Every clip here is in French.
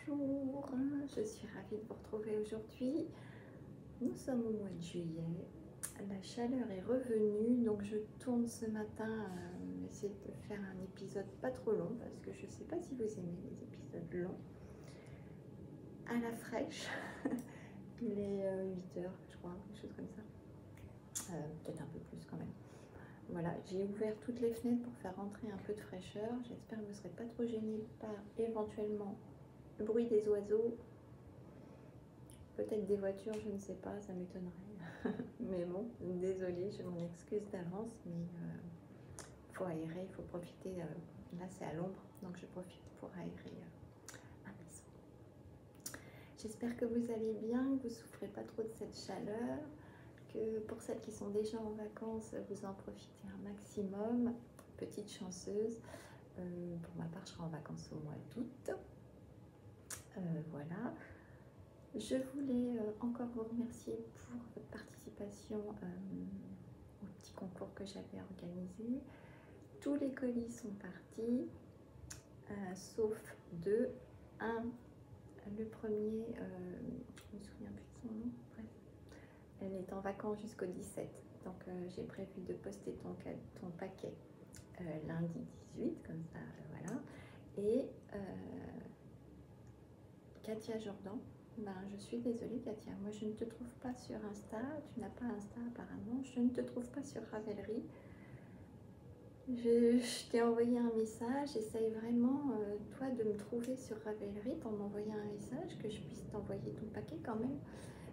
Bonjour, je suis ravie de vous retrouver aujourd'hui. Nous sommes au mois de juillet, la chaleur est revenue, donc je tourne ce matin, essayer de faire un épisode pas trop long parce que je ne sais pas si vous aimez les épisodes longs. À la fraîche, il est 8 heures je crois, quelque chose comme ça, peut-être un peu plus quand même. Voilà, j'ai ouvert toutes les fenêtres pour faire rentrer un peu de fraîcheur. J'espère que vous ne serez pas trop gênés par éventuellement le bruit des oiseaux, peut-être des voitures, je ne sais pas, ça m'étonnerait. Mais bon, désolée, je m'en excuse d'avance, mais il faut aérer, il faut profiter. Là, c'est à l'ombre, donc je profite pour aérer ma maison. J'espère que vous allez bien, que vous ne souffrez pas trop de cette chaleur, que pour celles qui sont déjà en vacances, vous en profitez un maximum. Petite chanceuse, pour ma part, je serai en vacances au mois d'août. Voilà. Je voulais encore vous remercier pour votre participation au petit concours que j'avais organisé. Tous les colis sont partis, sauf deux. Un, le premier, je ne me souviens plus de son nom, bref. Elle est en vacances jusqu'au 17, donc j'ai prévu de poster ton paquet lundi 18, comme ça, voilà. Et Katia Jordan, ben, je suis désolée Katia, moi je ne te trouve pas sur Insta, tu n'as pas Insta apparemment, je ne te trouve pas sur Ravelry. Je t'ai envoyé un message, essaye vraiment toi de me trouver sur Ravelry pour m'envoyer un message, que je puisse t'envoyer ton paquet quand même.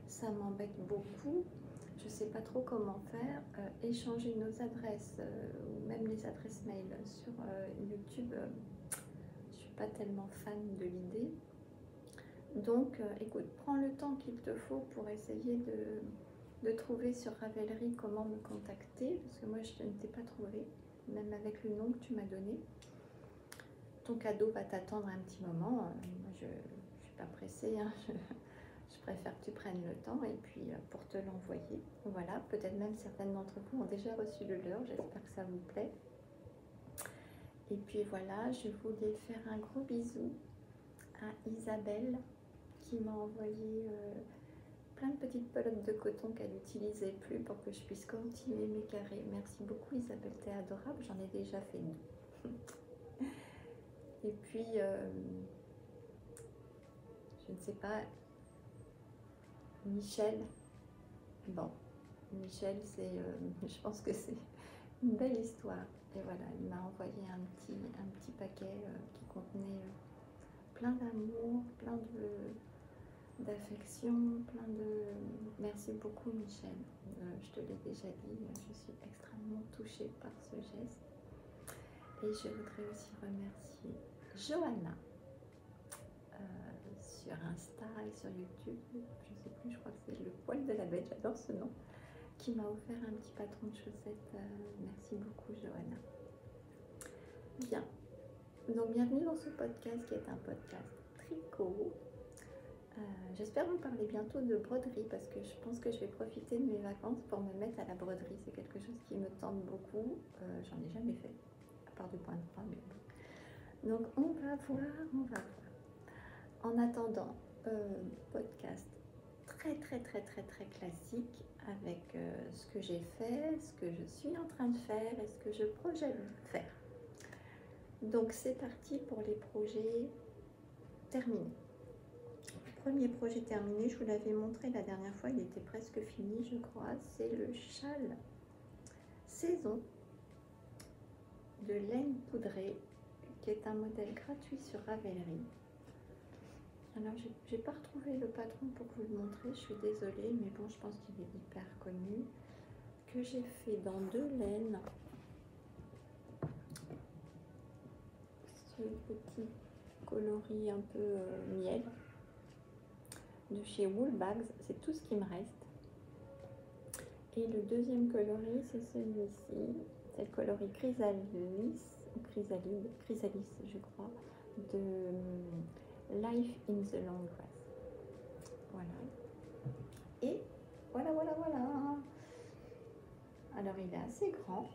Ça m'embête beaucoup, je ne sais pas trop comment faire. Échanger nos adresses ou même les adresses mail sur YouTube, je ne suis pas tellement fan de l'idée. Donc écoute, prends le temps qu'il te faut pour essayer de trouver sur Ravelry comment me contacter, parce que moi je ne t'ai pas trouvé, même avec le nom que tu m'as donné. Ton cadeau va t'attendre un petit moment, moi je ne suis pas pressée, hein. Je préfère que tu prennes le temps et puis pour te l'envoyer. Voilà, peut-être même certaines d'entre vous ont déjà reçu le leur, j'espère que ça vous plaît. Et puis voilà, je voulais faire un gros bisou à Isabelle qui m'a envoyé plein de petites pelotes de coton qu'elle n'utilisait plus pour que je puisse continuer mes carrés. Merci beaucoup Isabelle, t'es adorable, j'en ai déjà fait deux. Et puis, je ne sais pas, Michel, bon, Michel, je pense que c'est une belle histoire. Et voilà, il m'a envoyé un petit paquet qui contenait plein d'amour, plein d'affection, plein de... Merci beaucoup Michel, je te l'ai déjà dit, je suis extrêmement touchée par ce geste. Et je voudrais aussi remercier Johanna sur Insta et sur YouTube, je ne sais plus, je crois que c'est le poil de la bête, j'adore ce nom, qui m'a offert un petit patron de chaussettes. Merci beaucoup Johanna. Bien, donc bienvenue dans ce podcast qui est un podcast tricot. J'espère vous parler bientôt de broderie parce que je pense que je vais profiter de mes vacances pour me mettre à la broderie. C'est quelque chose qui me tente beaucoup. J'en ai jamais fait, à part du point de croix. Mais bon. Donc on va voir, on va voir. En attendant, podcast très classique avec ce que j'ai fait, ce que je suis en train de faire et ce que je projette de faire. Donc c'est parti pour les projets terminés. Premier projet terminé, je vous l'avais montré la dernière fois, il était presque fini je crois, c'est le châle saison de laine poudrée qui est un modèle gratuit sur Ravelry. Alors j'ai pas retrouvé le patron pour vous le montrer, je suis désolée, mais bon je pense qu'il est hyper connu, que j'ai fait dans deux laines. Ce petit coloris un peu miel de chez Woolbags, c'est tout ce qui me reste. Et le deuxième coloris, c'est celui-ci, c'est le coloris chrysalis, je crois, de Life in the Long Grass. Voilà. Et voilà. Alors il est assez grand.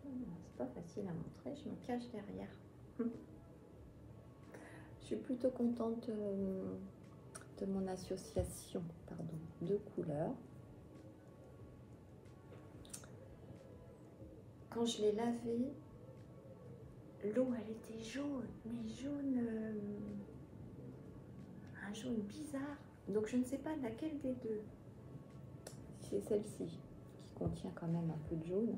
C'est pas facile à montrer, je me cache derrière. Je suis plutôt contente de mon association, pardon, de couleurs. Quand je l'ai lavé, l'eau elle était jaune, mais jaune, un jaune bizarre. Donc je ne sais pas laquelle des deux. C'est celle-ci qui contient quand même un peu de jaune,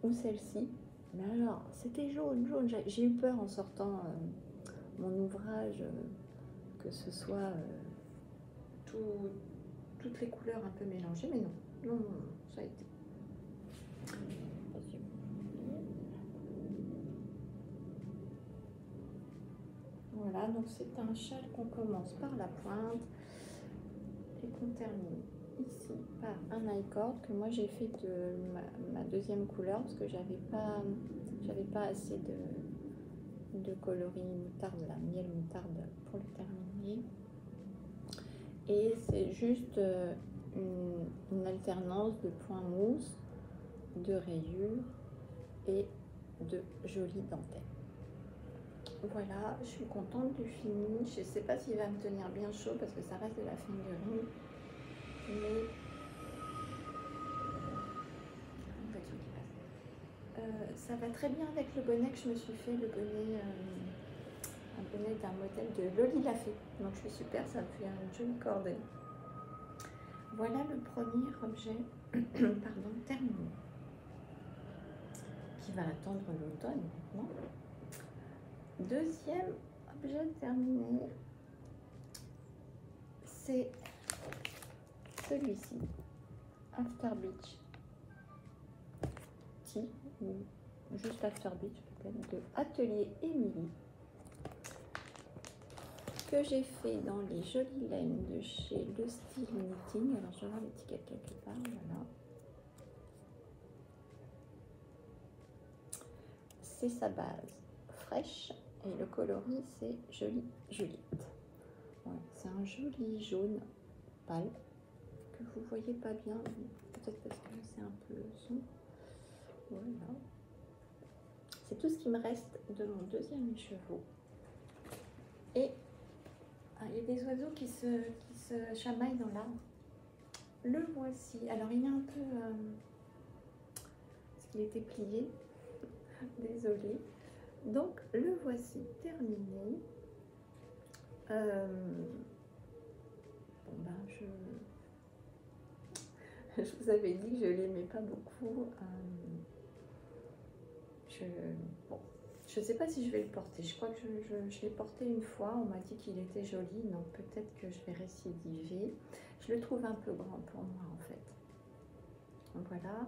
ou celle-ci. Mais alors, c'était jaune, jaune. J'ai eu peur en sortant mon ouvrage que ce soit toutes les couleurs un peu mélangées, mais non, non, non, non, ça a été. Voilà, donc c'est un châle qu'on commence par la pointe et qu'on termine ici par un I-cord que moi j'ai fait de ma deuxième couleur parce que j'avais pas assez de coloris moutarde, la miel moutarde pour le terminer. Et c'est juste une alternance de points mousse, de rayures et de jolies dentelles. Voilà, je suis contente du fini. Je ne sais pas s'il va me tenir bien chaud parce que ça reste de la fingering. Mais ça va très bien avec le bonnet que je me suis fait, le bonnet, un bonnet d'un modèle de Loli Lafay. Donc je suis super, ça me fait une jolie cordée. Voilà le premier objet pardon, terminé, qui va attendre l'automne maintenant. Deuxième objet terminé, c'est celui-ci, After Beach Tea, ou juste After Beach peut-être, de Atelier Émilie, que j'ai fait dans les jolies laines de chez Le Style Knitting. Alors je vais voir l'étiquette quelque part, voilà. C'est sa base fraîche et le coloris c'est Jolie Juliette. Ouais, c'est un joli jaune pâle que vous voyez pas bien, peut-être parce que c'est un peu sombre. Voilà. C'est tout ce qui me reste de mon deuxième écheveau. Et il y a des oiseaux qui se chamaillent dans l'arbre. Le voici. Alors il est un peu... parce qu'il était plié. Désolée. Donc le voici terminé. Bon ben je vous avais dit que je l'aimais pas beaucoup. Bon, je sais pas si je vais le porter. Je crois que je l'ai porté une fois. On m'a dit qu'il était joli. Donc peut-être que je vais récidiver. Je le trouve un peu grand pour moi en fait. Donc voilà.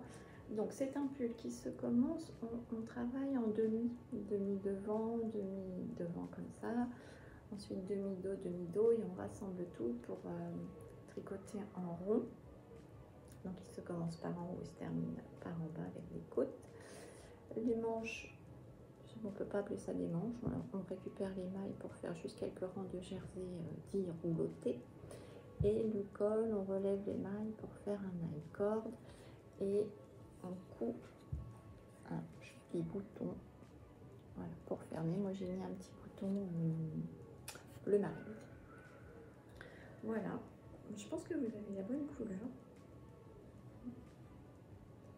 Donc c'est un pull qui se commence. On travaille en demi devant, demi devant comme ça. Ensuite demi-dos et on rassemble tout pour tricoter en rond. Donc il se commence par en haut et se termine par en bas avec les côtes. Les manches, on ne peut pas appeler ça des manches, on récupère les mailles pour faire juste quelques rangs de jersey dit rouloté. Et le col, on relève les mailles pour faire un I-cord et on coud un petit bouton, voilà, pour fermer. Moi j'ai mis un petit bouton bleu marine. Voilà, je pense que vous avez la bonne couleur.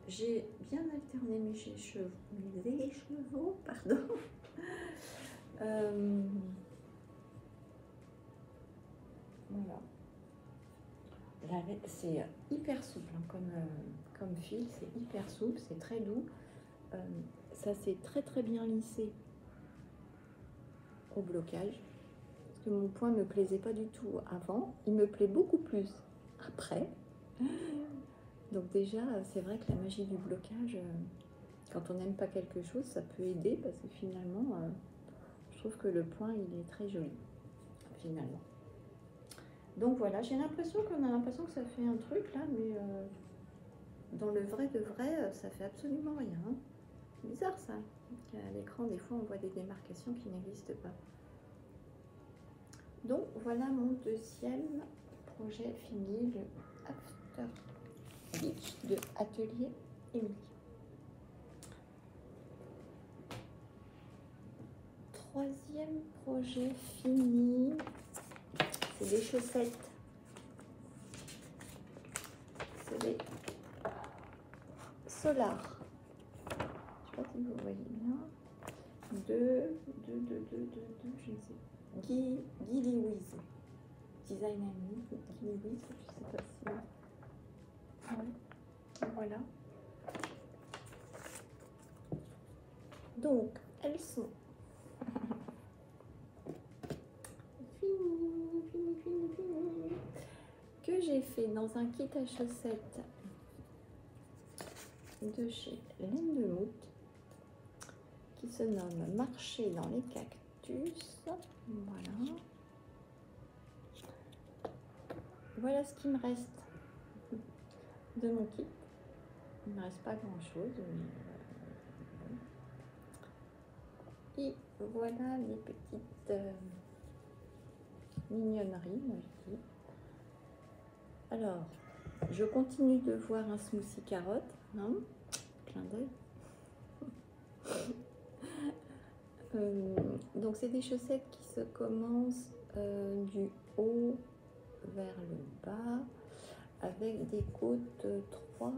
J'ai bien alterné mes écheveaux, pardon. Voilà. C'est hyper souple hein, comme fil, c'est hyper souple, c'est très doux. Ça s'est très bien lissé au blocage. Parce que mon point ne me plaisait pas du tout avant. Il me plaît beaucoup plus après. Donc déjà, c'est vrai que la magie du blocage, quand on n'aime pas quelque chose, ça peut aider parce que finalement, je trouve que le point, il est très joli, finalement. Donc voilà, j'ai l'impression que ça fait un truc là, mais dans le vrai de vrai, ça fait absolument rien. Hein. Bizarre ça. À l'écran, des fois, on voit des démarcations qui n'existent pas. Donc voilà mon deuxième projet fini, le After Beach de Atelier Émilie. troisième projet fini. C'est des chaussettes. C'est des Solar. Je ne sais pas si vous voyez bien. Je ne sais. Guy Lewis. Design and Guy Lewis. Je ne sais pas si. Ouais. Voilà. Donc, elles sont finies. Que j'ai fait dans un kit à chaussettes de chez Laine de Mout qui se nomme Marcher dans les cactus. Voilà. Voilà ce qui me reste de mon kit. Il ne me reste pas grand chose. Mais et voilà les petites mignonneries, moi je dis. Alors, je continue de voir un smoothie carotte, hein, clin d'œil. Donc c'est des chaussettes qui se commencent du haut vers le bas avec des côtes 3,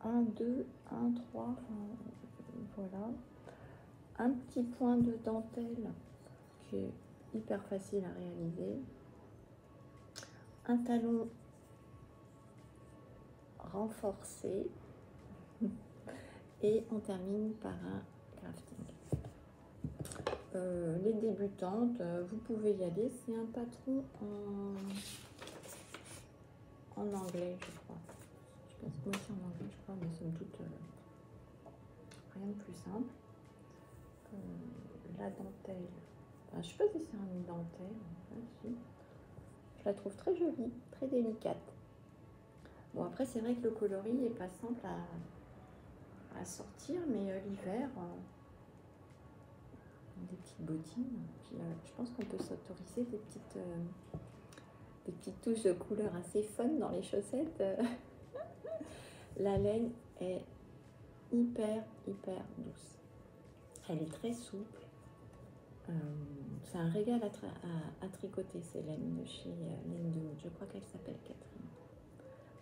1, 2, 1, 3, voilà. Un petit point de dentelle qui est hyper facile à réaliser. Un talon renforcé et on termine par un crafting. Les débutantes, vous pouvez y aller. C'est un patron en anglais, je crois. Je pense que moi c'est en anglais, je crois, mais somme toute rien de plus simple. La dentelle, enfin, je sais pas si c'est une dentelle. Si. Je la trouve très jolie, très délicate. Bon, après, c'est vrai que le coloris n'est pas simple à sortir, mais l'hiver, des petites bottines. Puis, je pense qu'on peut s'autoriser des petites touches de couleur assez fun dans les chaussettes. La laine est hyper douce. Elle est très souple. C'est un régal à tricoter, ces laines de chez Laine de Mout. Je crois qu'elle s'appelle Catherine.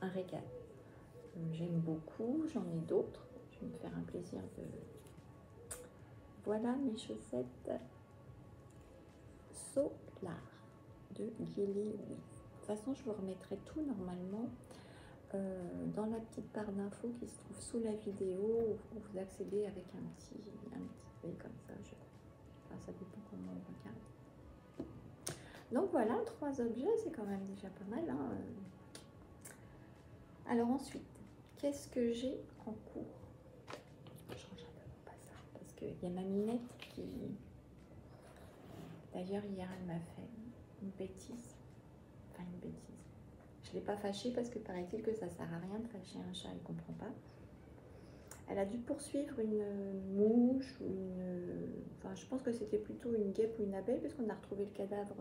Un régal. J'aime beaucoup, j'en ai d'autres. Je vais me faire un plaisir de... Voilà mes chaussettes Solar de Guy Lewis. De toute façon, je vous remettrai tout normalement dans la petite barre d'infos qui se trouve sous la vidéo où vous accédez avec un petit œil comme ça. Enfin, ça dépend comment on regarde. Donc voilà, 3 objets, c'est quand même déjà pas mal. Hein. Alors ensuite, qu'est-ce que j'ai en cours? Je change un peu mon passage parce qu'il y a ma minette qui... D'ailleurs, hier, elle m'a fait une bêtise. Enfin, une bêtise. Je ne l'ai pas fâchée parce que paraît-il que ça ne sert à rien de fâcher un chat, il ne comprend pas. Elle a dû poursuivre une mouche ou une... Enfin, je pense que c'était plutôt une guêpe ou une abeille parce qu'on a retrouvé le cadavre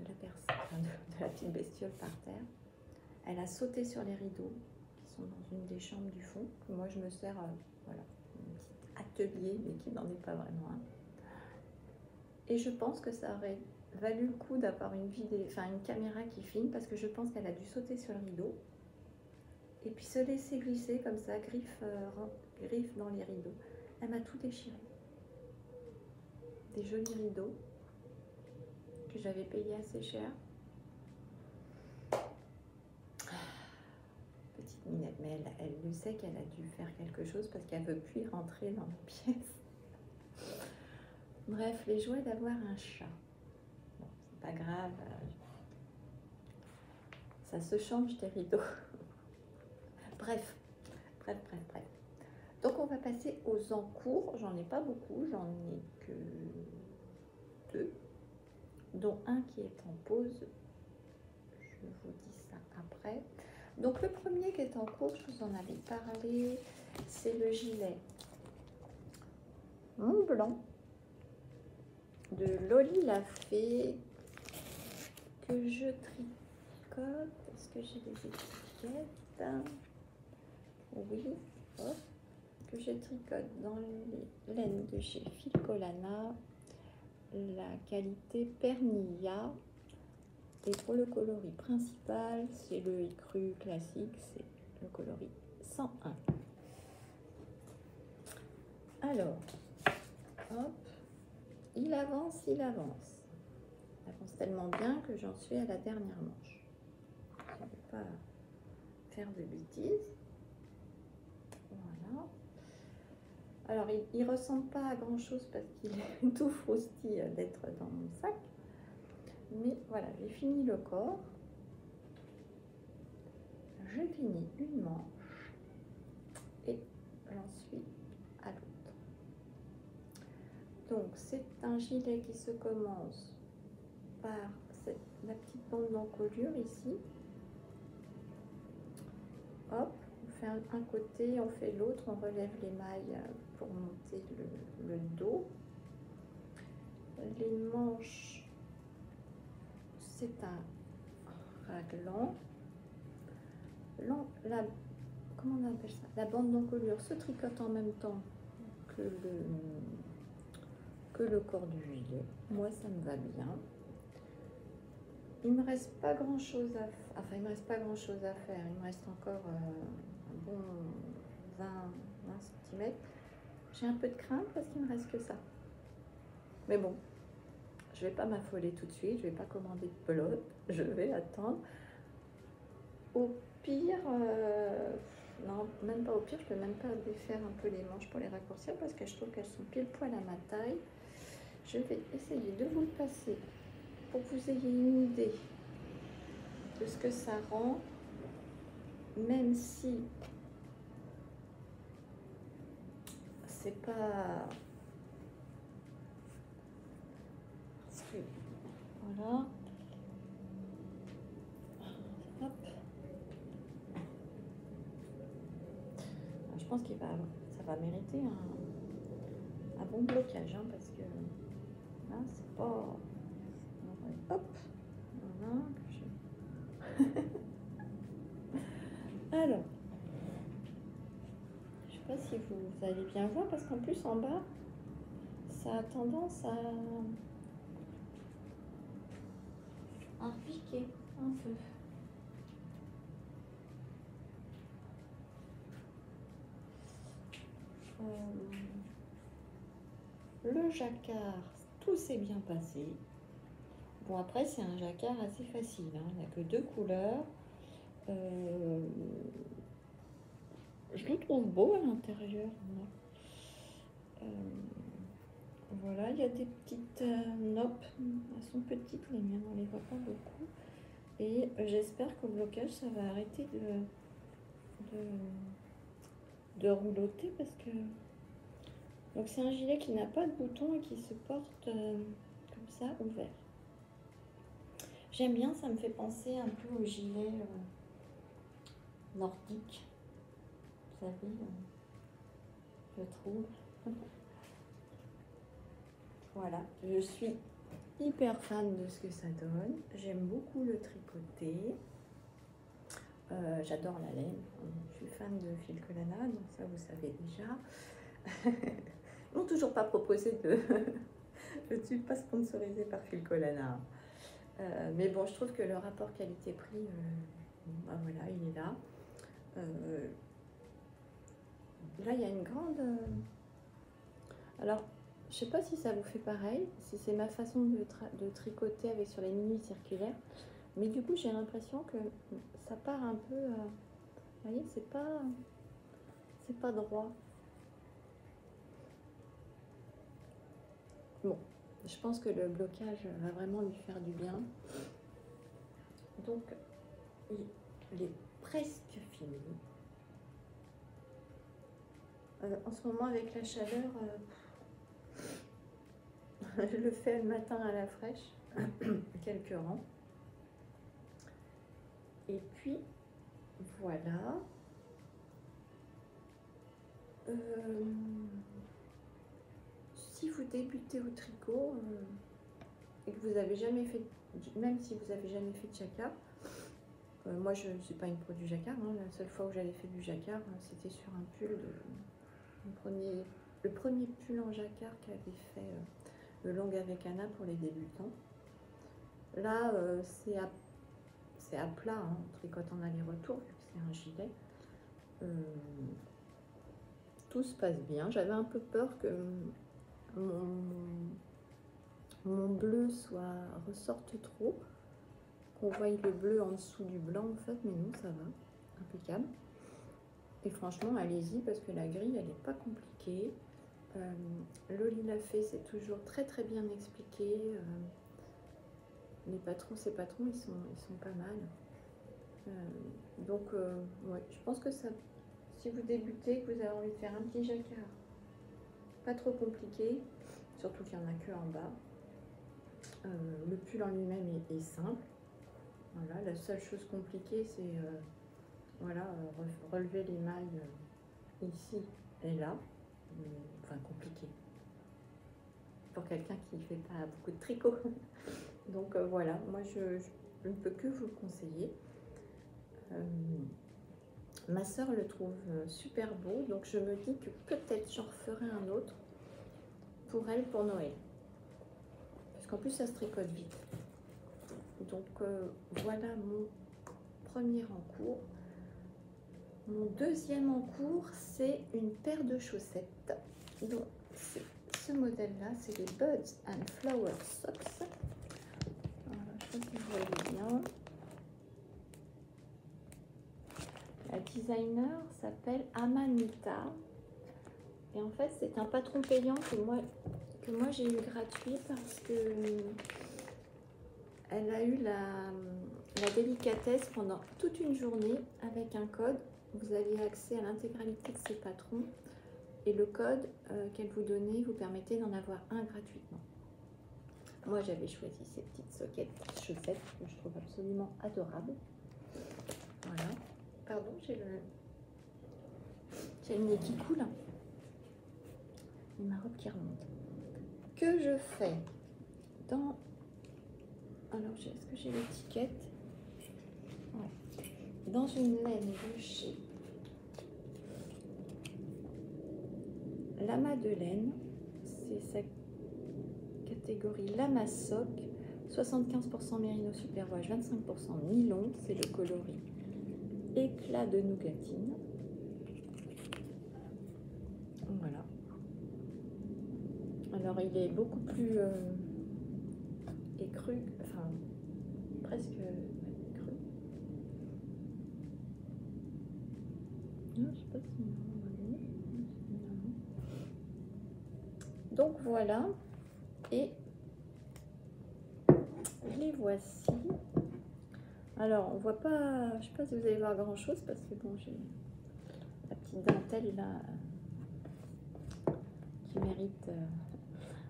de la personne, de la petite bestiole par terre. Elle a sauté sur les rideaux qui sont dans une des chambres du fond. Moi, je me sers, voilà, un petit atelier, mais qui n'en est pas vraiment un. Et je pense que ça aurait valu le coup d'avoir une caméra qui filme parce que je pense qu'elle a dû sauter sur le rideau et puis se laisser glisser comme ça, griffe dans les rideaux. Elle m'a tout déchiré. Des jolis rideaux que j'avais payés assez cher. Petite minette, mais elle le sait qu'elle a dû faire quelque chose parce qu'elle ne veut plus y rentrer dans la pièce. Bref, les joies d'avoir un chat. Bon, c'est pas grave. Ça se change des rideaux. Bref. Donc on va passer aux encours. J'en ai pas beaucoup, j'en ai que 2, dont un qui est en pause. Je vous dis ça après. Donc le premier qui est en cours, je vous en avais parlé, c'est le gilet Mont Blanc de Loli la Fée que je tricote. Est-ce que j'ai des étiquettes? Oui. Hop. que je tricote dans les laines de chez Filcolana, la qualité Pernilla. Et pour le coloris principal, c'est le écru classique, c'est le coloris 101. Alors, hop, il avance, il avance. Il avance tellement bien que j'en suis à la dernière manche. Je ne vais pas faire de bêtises. Voilà. Alors, il ne ressemble pas à grand chose parce qu'il est tout froustille d'être dans mon sac. Mais voilà, j'ai fini le corps. Je finis une manche et j'en suis à l'autre. Donc, c'est un gilet qui se commence par la petite bande d'encolure ici. Hop, on fait un côté, on fait l'autre, on relève les mailles pour monter le dos. Les manches, c'est un raglan. Comment on appelle ça? La bande d'encolure se tricote en même temps que le corps du gilet. Moi, ça me va bien. Il me reste pas grand chose à faire. Enfin, il me reste pas grand chose à faire. Il me reste encore un bon 20 cm. J'ai un peu de crainte parce qu'il me reste que ça. Mais bon, je vais pas m'affoler tout de suite. Je vais pas commander de pelote. Je vais attendre. Au pire, non, même pas au pire. Je peux même pas défaire un peu les manches pour les raccourcir parce que je trouve qu'elles sont pile poil à ma taille. Je vais essayer de vous le passer pour que vous ayez une idée de ce que ça rend, même si c'est pas... Voilà. Hop. Je pense que ça va mériter un bon blocage, hein, parce que là, c'est pas... Hop. Voilà. Alors, je sais pas si vous allez bien voir, parce qu'en plus en bas, ça a tendance à repiquer un peu. Le jacquard, tout s'est bien passé. Bon, après, c'est un jacquard assez facile, hein. Il n'y a que 2 couleurs. Je le trouve beau à l'intérieur. Voilà, il y a des petites noppes. Elles sont petites, les miennes, on les voit pas beaucoup. Et j'espère qu'au blocage, ça va arrêter de roulotter parce que... Donc c'est un gilet qui n'a pas de bouton et qui se porte comme ça, ouvert. J'aime bien, ça me fait penser un peu au gilet nordique. Vous savez, je trouve. Voilà, je suis hyper fan de ce que ça donne. J'aime beaucoup le tricoter. J'adore la laine. Je suis fan de Filcolana, donc ça vous savez déjà. Ils m'ont toujours pas proposé de... Je ne suis pas sponsorisée par Filcolana. Mais bon, je trouve que le rapport qualité-prix, bah voilà, il est là. Là, il y a une grande... Alors, je sais pas si ça vous fait pareil, si c'est ma façon de tricoter avec sur les minuits circulaires. Mais du coup, j'ai l'impression que ça part un peu... vous voyez, c'est pas droit. Bon, je pense que le blocage va vraiment lui faire du bien. Donc, il est presque fini. En ce moment, avec la chaleur, je le fais le matin à la fraîche, quelques rangs. Et puis, voilà. Si vous débutez au tricot et que vous avez jamais fait, même si vous avez jamais fait de jacquard, moi je ne suis pas une pro du jacquard, hein, la seule fois où j'avais fait du jacquard, c'était sur un pull le premier pull en jacquard qu'avait fait le Long avec Anna pour les débutants. Là, c'est à plat, hein, on tricote en aller-retour, vu que c'est un gilet. Tout se passe bien. J'avais un peu peur que mon bleu ressorte trop, qu'on voie le bleu en dessous du blanc en fait, mais non, ça va, impeccable. Et franchement, allez-y parce que la grille, elle n'est pas compliquée. Le lilas fait, c'est toujours très très bien expliqué. Les patrons, ces patrons, ils sont pas mal. Donc, ouais, je pense que ça, si vous débutez, que vous avez envie de faire un petit jacquard, pas trop compliqué, surtout qu'il n'y en a que en bas. Le pull en lui-même est simple. Voilà, la seule chose compliquée, c'est voilà, relever les mailles ici et là. Enfin, compliqué. Pour quelqu'un qui ne fait pas beaucoup de tricot. Donc voilà, moi je ne peux que vous le conseiller. Ma soeur le trouve super beau, donc je me dis que peut-être j'en referai un autre pour elle pour Noël. Parce qu'en plus ça se tricote vite. Donc voilà mon premier en cours. Mon deuxième en cours, c'est une paire de chaussettes. Donc c'est ce modèle-là, c'est les Buds and Flower Socks. Voilà, je pense que vous voyez bien. La designer s'appelle Amanita. Et en fait, c'est un patron payant que moi j'ai eu gratuit parce que elle a eu la délicatesse pendant toute une journée avec un code. Vous aviez accès à l'intégralité de ses patrons et le code qu'elle vous donnait vous permettait d'en avoir un gratuitement. Moi j'avais choisi ces petites chaussettes que je trouve absolument adorables. Voilà. Pardon, j'ai le nez qui coule et ma robe qui remonte. Que je fais dans... Alors, est-ce que j'ai l'étiquette? Ouais. Dans une laine de chez La Madeleine, c'est sa catégorie Lama Sock, 75% mérino superwash, 25% nylon, c'est le coloris éclat de nougatine. Voilà. Alors il est beaucoup plus écru, enfin presque écru. Non, je sais pas si on va voir. Donc voilà, et les voici. Alors on voit pas, je sais pas si vous allez voir grand chose parce que bon, j'ai la petite dentelle là qui mérite.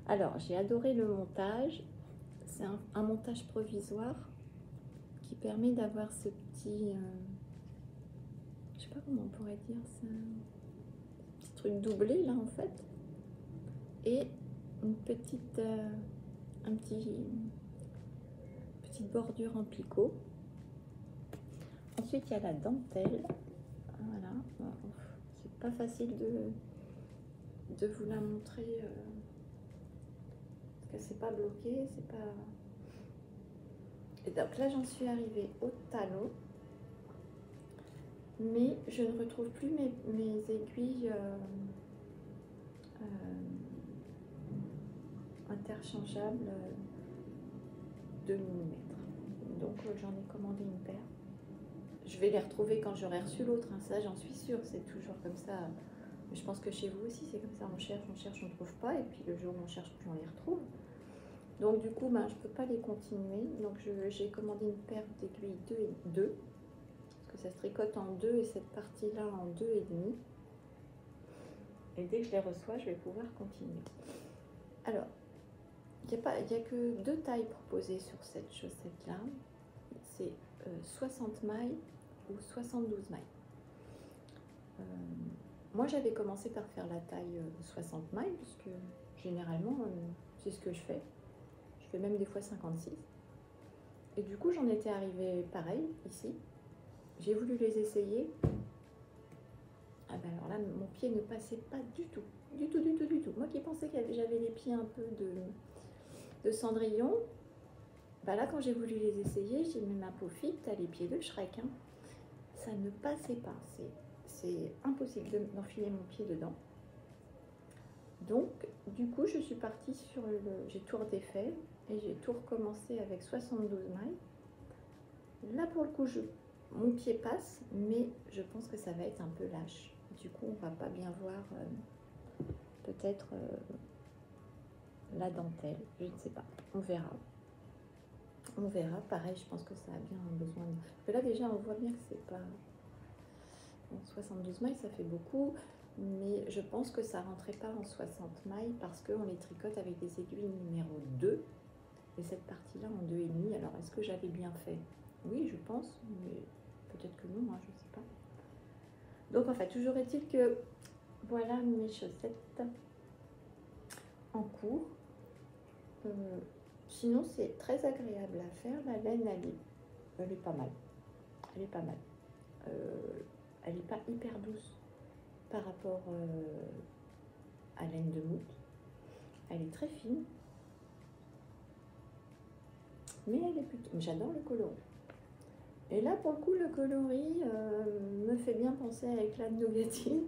Alors j'ai adoré le montage. C'est un montage provisoire qui permet d'avoir ce petit, je sais pas comment on pourrait dire, ça, petit truc doublé là en fait, et une petite, petite bordure en picot. Ensuite il y a la dentelle, voilà, c'est pas facile de vous la montrer parce que c'est pas bloqué, c'est pas. Et donc là j'en suis arrivée au talon, mais je ne retrouve plus mes aiguilles interchangeables de millimètres. Donc j'en ai commandé une paire. Je vais les retrouver quand j'aurai reçu l'autre, hein, ça j'en suis sûre, c'est toujours comme ça. Mais je pense que chez vous aussi c'est comme ça, on cherche, on ne trouve pas, et puis le jour où on cherche plus on les retrouve. Donc du coup, je ne peux pas les continuer. Donc j'ai commandé une paire d'aiguilles 2 et 2. Parce que ça se tricote en 2 et cette partie-là en 2,5. Et dès que je les reçois, je vais pouvoir continuer. Alors, il n'y a que 2 tailles proposées sur cette chaussette-là. C'est 60 mailles ou 72 mailles. Moi, j'avais commencé par faire la taille 60 mailles, parce que généralement, c'est ce que je fais. Je fais même des fois 56. Et du coup, j'en étais arrivée pareil, ici. J'ai voulu les essayer. Ah ben alors là, mon pied ne passait pas du tout. Du tout, du tout, du tout. Moi qui pensais que j'avais les pieds un peu de Cendrillon, bah là quand j'ai voulu les essayer, j'ai mis ma pauvre fille, t'as les pieds de Shrek. Hein. Ça ne passait pas. C'est impossible d'enfiler mon pied dedans. Donc, du coup, je suis partie sur le... J'ai tout redéfait et j'ai tout recommencé avec 72 mailles. Là, pour le coup, mon pied passe, mais je pense que ça va être un peu lâche. Du coup, on va pas bien voir peut-être la dentelle. Je ne sais pas. On verra. On verra. Pareil, je pense que ça a bien besoin de... Parce que là, déjà, on voit bien que c'est pas... Bon, 72 mailles, ça fait beaucoup. Mais je pense que ça rentrait pas en 60 mailles parce qu'on les tricote avec des aiguilles numéro 2 et cette partie-là en 2,5. Alors, est-ce que j'avais bien fait? Oui, je pense, mais peut-être que non, hein, je ne sais pas. Donc, en fait, toujours est-il que voilà mes chaussettes en cours. Sinon, c'est très agréable à faire. La laine, elle est pas mal. Elle est pas mal. Elle n'est pas hyper douce par rapport à laine de moute. Elle est très fine, mais elle est plutôt... J'adore le coloris. Et là, pour le coup, le coloris me fait bien penser à l'éclat de nougatine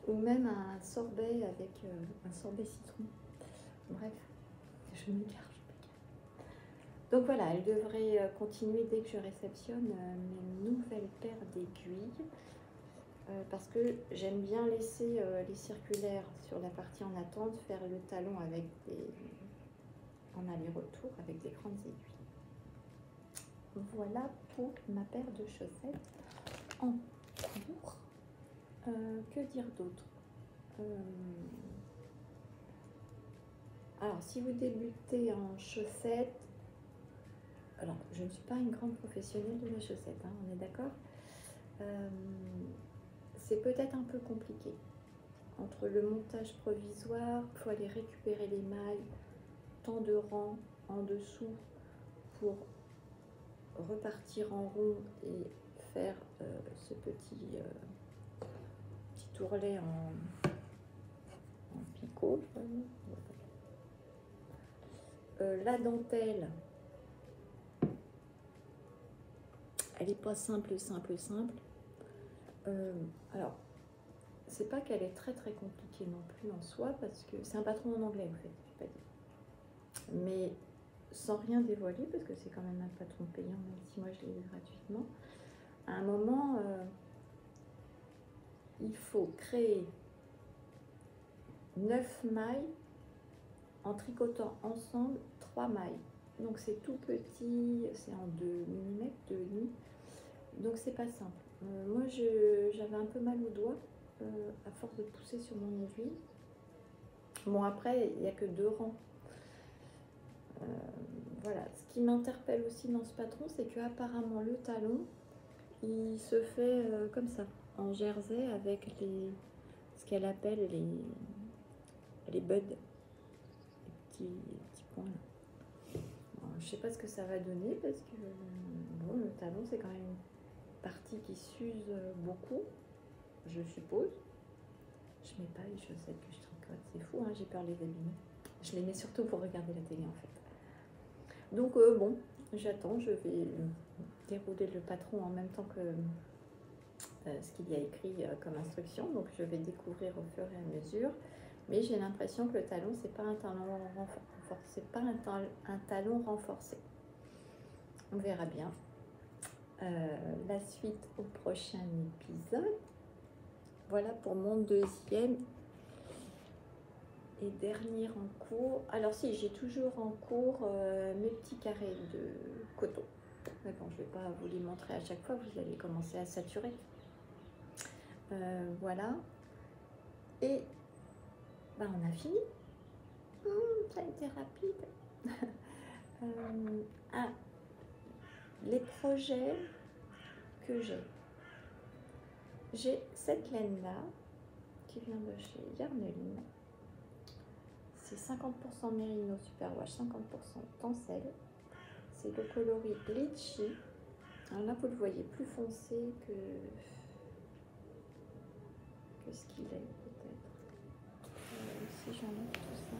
ou même à un sorbet avec un sorbet citron. Bref, je m'égare. Donc voilà, elle devrait continuer dès que je réceptionne mes nouvelles paires d'aiguilles. Parce que j'aime bien laisser les circulaires sur la partie en attente, faire le talon avec en aller-retour avec des grandes aiguilles. Voilà pour ma paire de chaussettes en cours. Que dire d'autre? Alors, si vous débutez en chaussettes, alors je ne suis pas une grande professionnelle de la chaussette, hein, on est d'accord? C'est peut-être un peu compliqué. Entre le montage provisoire, il faut aller récupérer les mailles, tant de rangs en dessous pour repartir en rond et faire ce petit ourlet en picot. La dentelle, elle n'est pas simple. Alors, c'est pas qu'elle est très compliquée non plus en soi, parce que c'est un patron en anglais en fait, j'ai pas dit. Mais sans rien dévoiler, parce que c'est quand même un patron payant, même si moi je l'ai eu gratuitement, à un moment, il faut créer 9 mailles en tricotant ensemble 3 mailles. Donc c'est tout petit, c'est en 2 mm, 2,5. Donc c'est pas simple. Moi j'avais un peu mal au doigt à force de pousser sur mon aiguille. Bon, après il n'y a que 2 rangs. Voilà, ce qui m'interpelle aussi dans ce patron, c'est que apparemment le talon il se fait comme ça, en jersey, avec ce qu'elle appelle les buds, les petits points là. Bon, je sais pas ce que ça va donner, parce que bon, le talon c'est quand même une partie qui s'use beaucoup, je suppose. Je mets pas les chaussettes que je tricote, c'est fou, hein, j'ai peur de les abîmer. Je les mets surtout pour regarder la télé en fait. Donc bon, j'attends, je vais dérouler le patron en même temps que ce qu'il y a écrit comme instruction, donc je vais découvrir au fur et à mesure. Mais j'ai l'impression que le talon, c'est pas un talon renforcé, un talon renforcé. On verra bien. La suite au prochain épisode. Voilà pour mon deuxième et dernier en cours. Alors si, j'ai toujours en cours mes petits carrés de coton. Mais bon, je ne vais pas vous les montrer à chaque fois, vous allez commencer à saturer. Voilà. Et ben, on a fini. Ça a été rapide. Les projets que j'ai cette laine là qui vient de chez Yarneline. C'est 50% Mérino Superwash, 50% Tencel. C'est le coloris Litchi. Alors là, vous le voyez plus foncé que ce qu'il est peut-être. Si j'enlève tout ça,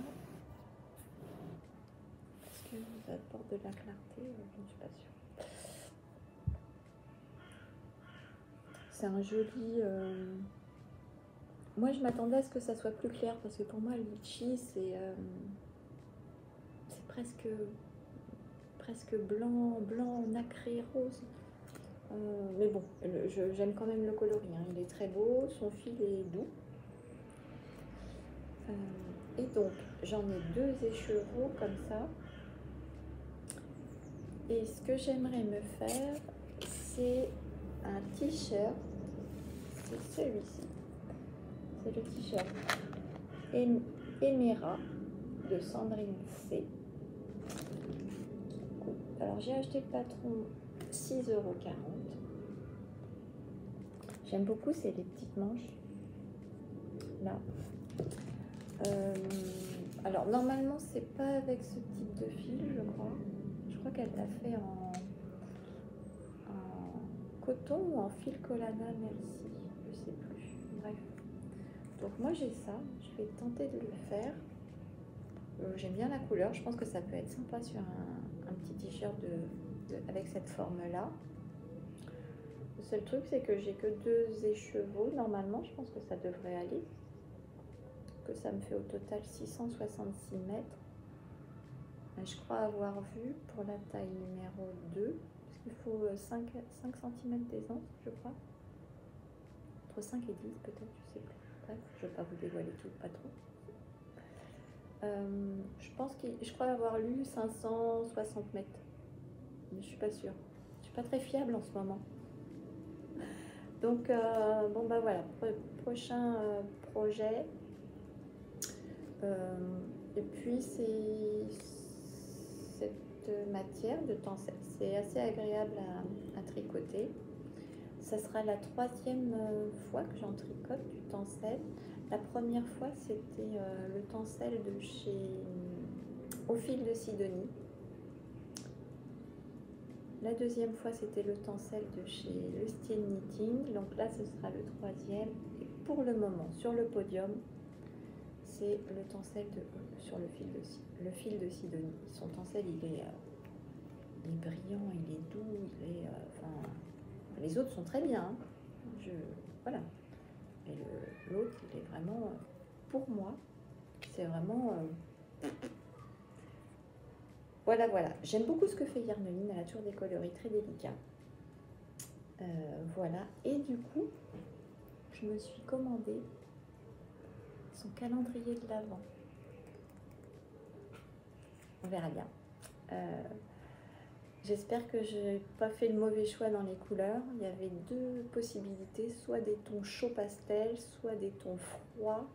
parce que ça apporte de la clarté, je ne suis pas sûre. C'est un joli... Moi je m'attendais à ce que ça soit plus clair, parce que pour moi le litchi c'est presque blanc, nacré, rose. Mais bon, j'aime quand même le coloris, hein. Il est très beau, son fil est doux. Et donc, j'en ai 2 écheveaux comme ça. Et ce que j'aimerais me faire, c'est un t-shirt. C'est celui-ci. C'est le t-shirt Emera de Sandrine C. Alors, j'ai acheté le patron 6,40 €. J'aime beaucoup, c'est les petites manches. Là. Alors, normalement, c'est pas avec ce type de fil, je crois. Je crois qu'elle l'a fait en coton ou en fil Collana Merci. Je sais plus. Bref. Donc, moi, j'ai ça. Je vais tenter de le faire. J'aime bien la couleur. Je pense que ça peut être sympa sur un petit t-shirt avec cette forme-là. Le seul truc, c'est que j'ai que 2 écheveaux. Normalement, je pense que ça devrait aller. Que ça me fait au total 666 mètres. Je crois avoir vu pour la taille numéro 2, parce qu'il faut 5 cm d'aisance, je crois. Entre 5 et 10 peut-être, je sais plus. Bref, je ne vais pas vous dévoiler tout, pas trop. Je crois avoir lu 560 mètres. Mais je suis pas sûre. Je suis pas très fiable en ce moment. Donc, bon bah voilà, prochain projet. Et puis cette matière de tencel, c'est assez agréable à tricoter. Ça sera la 3e fois que j'en tricote du tencel. La première fois, c'était le tencel de chez Au Fil de Sidonie. La 2e fois, c'était le tencel de chez Le Style Knitting. Donc là, ce sera le 3e. Et pour le moment, sur le podium, c'est le tencel sur le fil de Sidonie. Son tencel, il est brillant, il est doux, les autres sont très bien. Hein. Voilà. Et l'autre, il est vraiment, pour moi, c'est vraiment... Voilà. J'aime beaucoup ce que fait Yarneline. Elle a toujours des coloris très délicats. Voilà. Et du coup, je me suis commandé son calendrier de l'Avent. On verra bien. J'espère que je n'ai pas fait le mauvais choix dans les couleurs. Il y avait 2 possibilités, soit des tons chauds pastel, soit des tons froids.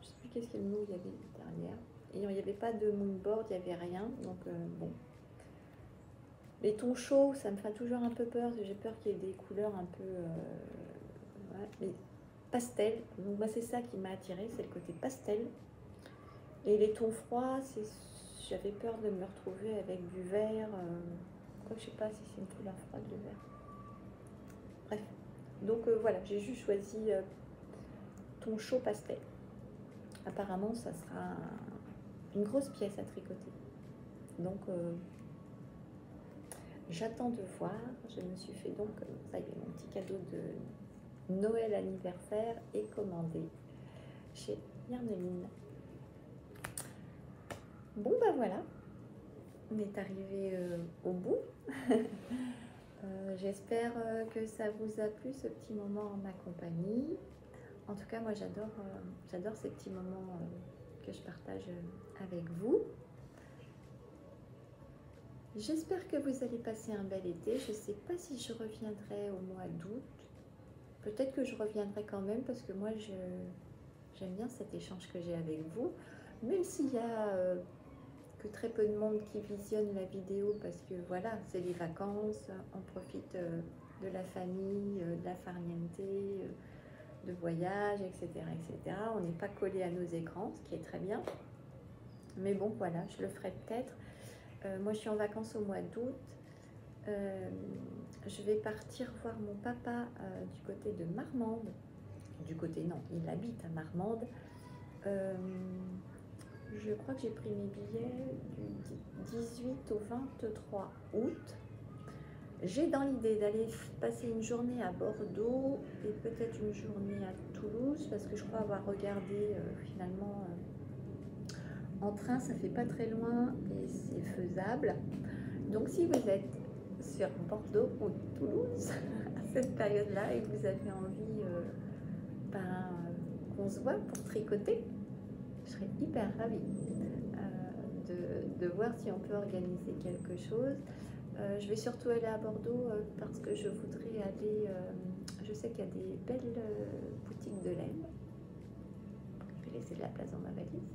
Je ne sais plus qu'est-ce qu'il y avait derrière. Et il n'y avait pas de moonboard, il n'y avait rien. Donc bon. Les tons chauds, ça me fait toujours un peu peur. J'ai peur qu'il y ait des couleurs un peu... ouais, mais pastel. Donc moi, c'est ça qui m'a attirée, c'est le côté pastel. Et les tons froids, j'avais peur de me retrouver avec du vert. Quoi, je sais pas si c'est une couleur froide, le vert. Bref. Donc voilà, j'ai juste choisi ton chaud pastel. Apparemment, ça sera une grosse pièce à tricoter. Donc, j'attends de voir. Je me suis fait donc, ça y est, mon petit cadeau de Noël anniversaire est commandé chez Yarneline. Bon, bah voilà, on est arrivé au bout. J'espère que ça vous a plu, ce petit moment en ma compagnie. En tout cas, moi, j'adore ces petits moments que je partage avec vous. J'espère que vous allez passer un bel été. Je ne sais pas si je reviendrai au mois d'août. Peut-être que je reviendrai quand même parce que moi, j'aime bien cet échange que j'ai avec vous. Même s'il y a que très peu de monde qui visionne la vidéo parce que voilà, c'est les vacances, on profite de la famille, de la farniente, de voyage, etc., etc. On n'est pas collé à nos écrans, ce qui est très bien. Mais bon, voilà, je le ferai peut-être. Moi, je suis en vacances au mois d'août. Je vais partir voir mon papa du côté de Marmande. du côté, non, il habite à Marmande. Je crois que j'ai pris mes billets du 18 au 23 août. J'ai dans l'idée d'aller passer une journée à Bordeaux et peut-être une journée à Toulouse, parce que je crois avoir regardé finalement en train, ça fait pas très loin et c'est faisable. Donc si vous êtes sur Bordeaux ou Toulouse à cette période-là et que vous avez envie qu'on se voit pour tricoter, je serais hyper ravie de voir si on peut organiser quelque chose. Je vais surtout aller à Bordeaux parce que je voudrais aller, je sais qu'il y a des belles boutiques de laine. Je vais laisser de la place dans ma valise.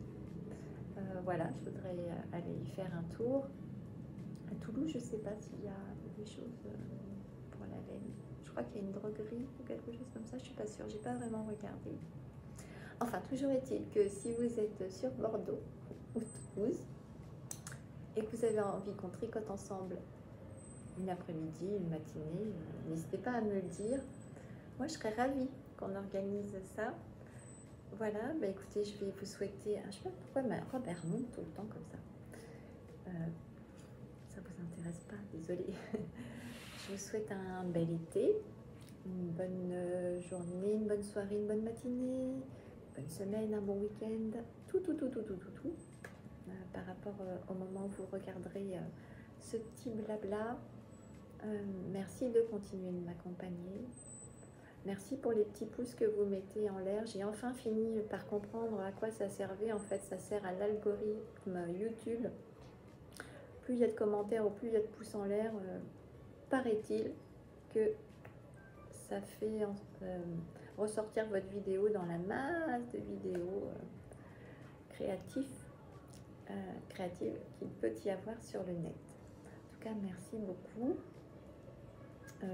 Voilà, je voudrais aller y faire un tour. À Toulouse, je ne sais pas s'il y a des choses pour la laine. Je crois qu'il y a une droguerie ou quelque chose comme ça, je ne suis pas sûre, j'ai pas vraiment regardé. Enfin, toujours est-il que si vous êtes sur Bordeaux ou Toulouse et que vous avez envie qu'on tricote ensemble une après-midi, une matinée, n'hésitez pas à me le dire. Moi, je serais ravie qu'on organise ça. Voilà, bah écoutez, je vais vous souhaiter, je sais pas pourquoi ma robe elle remonte tout le temps comme ça. Ça vous intéresse pas, désolée. Je vous souhaite un bel été, une bonne journée, une bonne soirée, une bonne matinée, une bonne semaine, un bon week-end, tout. Par rapport au moment où vous regarderez ce petit blabla. Merci de continuer de m'accompagner. Merci pour les petits pouces que vous mettez en l'air. J'ai enfin fini par comprendre à quoi ça servait. En fait, ça sert à l'algorithme YouTube. Plus il y a de commentaires ou plus il y a de pouces en l'air, paraît-il que ça fait ressortir votre vidéo dans la masse de vidéos créatives qu'il peut y avoir sur le net. En tout cas, merci beaucoup.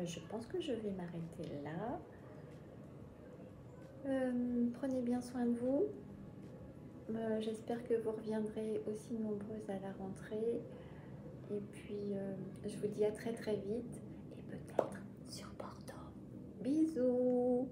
Je pense que je vais m'arrêter là. Prenez bien soin de vous. J'espère que vous reviendrez aussi nombreuses à la rentrée. Et puis, je vous dis à très vite. Et peut-être sur Bordeaux. Bisous!